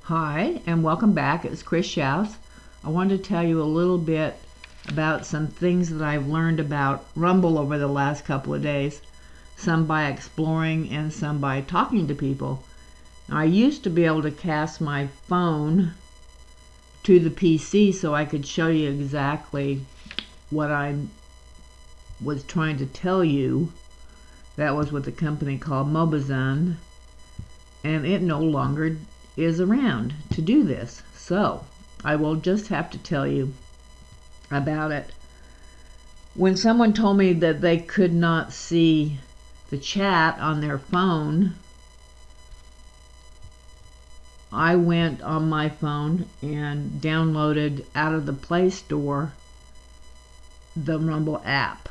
Hi, and welcome back. It's askchrisshouse. I wanted to tell you a little bit about some things that I've learned about Rumble over the last couple of days, some by exploring and some by talking to people. Now, I used to be able to cast my phone to the PC so I could show you exactly what I was trying to tell you. That was with a company called Mobazone, and it no longer is around to do this, so I will just have to tell you about it. When someone told me that they could not see the chat on their phone, I went on my phone and downloaded out of the Play Store the Rumble app,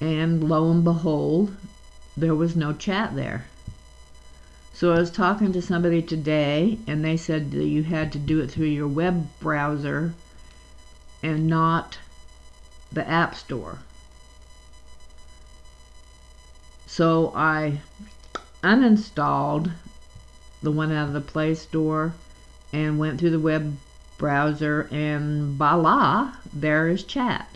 and lo and behold, there was no chat there. So I was talking to somebody today, and they said that you had to do it through your web browser and not the App Store. So I uninstalled the one out of the Play Store and went through the web browser, and voila, there is chat.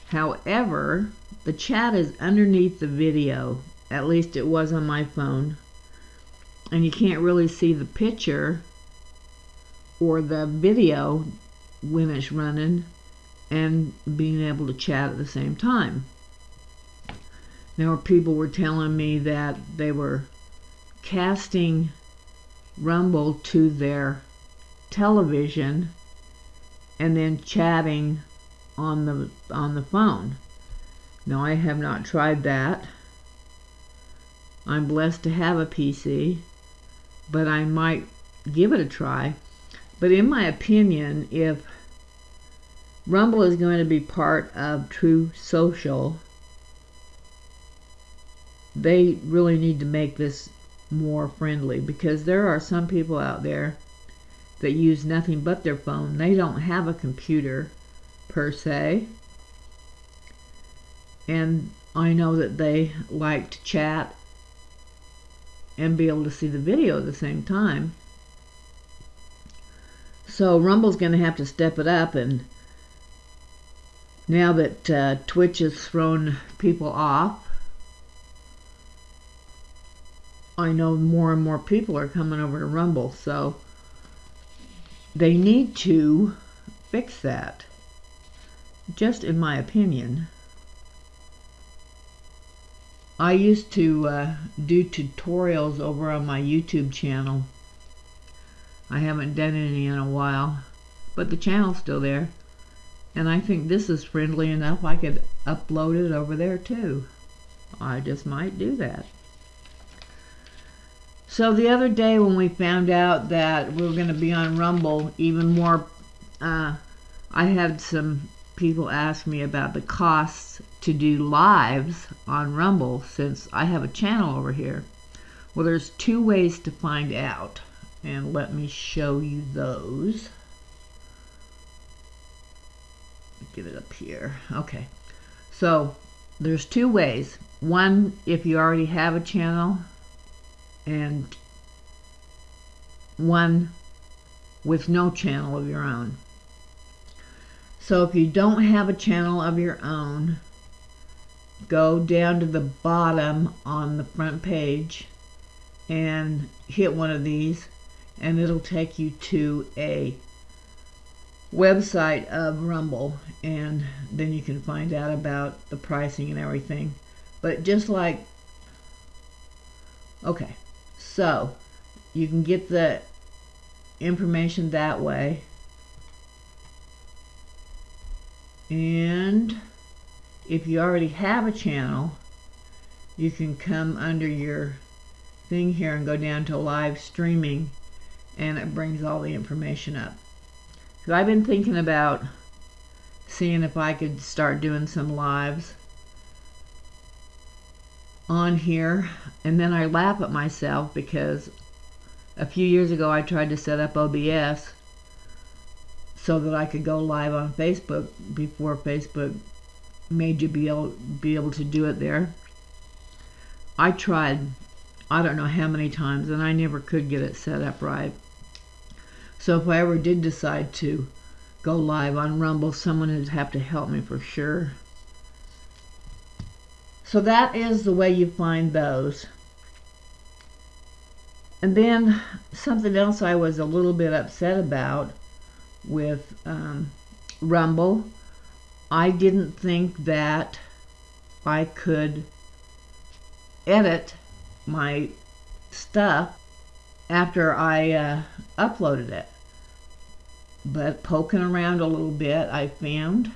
However, the chat is underneath the video. At least it was on my phone. And you can't really see the picture or the video when it's running and being able to chat at the same time. Now, people were telling me that they were casting Rumble to their television and then chatting on the phone. Now, I have not tried that. I'm blessed to have a PC, but I might give it a try. But in my opinion, if Rumble is going to be part of Truth Social, they really need to make this more friendly, because there are some people out there that use nothing but their phone. They don't have a computer per se, and I know that they like to chat and be able to see the video at the same time. So Rumble's going to have to step it up, and now that Twitch has thrown people off, I know more and more people are coming over to Rumble, so they need to fix that, just in my opinion. I used to do tutorials over on my YouTube channel. I haven't done any in a while, but the channel's still there, and I think this is friendly enough I could upload it over there too. I just might do that. So the other day when we found out that we were going to be on Rumble even more, I had some people ask me about the costs to do lives on Rumble, since I have a channel over here. Well, there's two ways to find out, and let me show you those. Get it up here. Okay, so there's two ways. One, if you already have a channel, and one with no channel of your own. So if you don't have a channel of your own, go down to the bottom on the front page and hit one of these, and it'll take you to a website of Rumble, and then you can find out about the pricing and everything. But just like, okay, so you can get the information that way, and if you already have a channel, you can come under your thing here and go down to live streaming, and it brings all the information up. So I've been thinking about seeing if I could start doing some lives on here, and then I laugh at myself because a few years ago I tried to set up OBS so that I could go live on Facebook before Facebook made you be able to do it there. I tried I don't know how many times, and I never could get it set up right. So if I ever did decide to go live on Rumble, someone would have to help me for sure. So that is the way you find those. And then something else I was a little bit upset about with Rumble, I didn't think that I could edit my stuff after I uploaded it. But poking around a little bit, I found,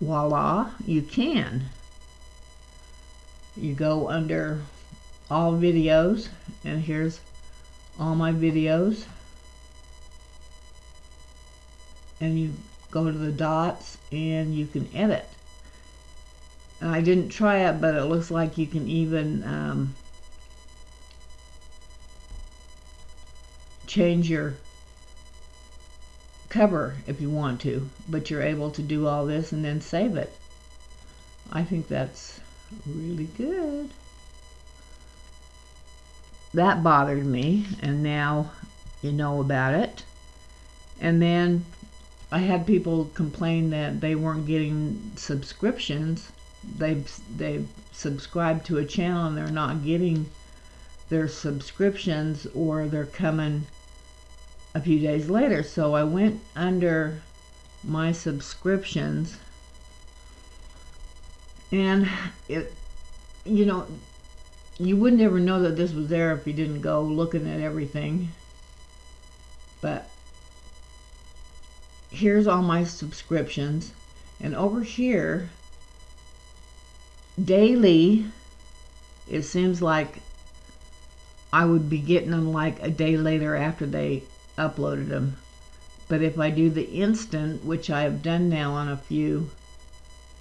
voila, you can. You go under all videos, and here's all my videos, and you go to the dots and you can edit. And I didn't try it, but it looks like you can even change your cover if you want to, but you're able to do all this and then save it. I think that's really good. That bothered me, and now you know about it. And then I had people complain that they weren't getting subscriptions. They've subscribed to a channel and they're not getting their subscriptions, or they're coming a few days later. So I went under my subscriptions, and it, you know, you would never know that this was there if you didn't go looking at everything. But here's all my subscriptions, and over here, daily, it seems like I would be getting them like a day later after they uploaded them. But if I do the instant, which I have done now on a few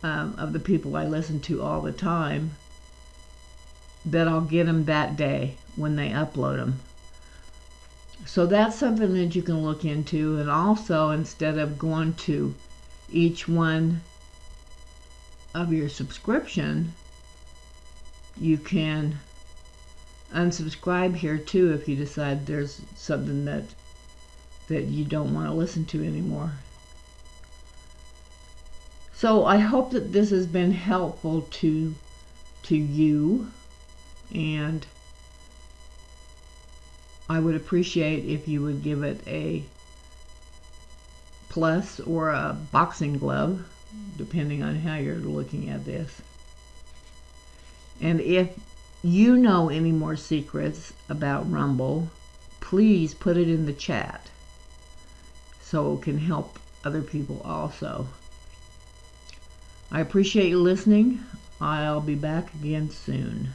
of the people I listen to all the time, that I'll get them that day when they upload them. So that's something that you can look into. And also, instead of going to each one of your subscription, you can unsubscribe here too if you decide there's something that you don't want to listen to anymore. So I hope that this has been helpful to you, and I would appreciate if you would give it a plus or a boxing glove, depending on how you're looking at this. And if you know any more secrets about Rumble, please put it in the chat so it can help other people also. I appreciate you listening. I'll be back again soon.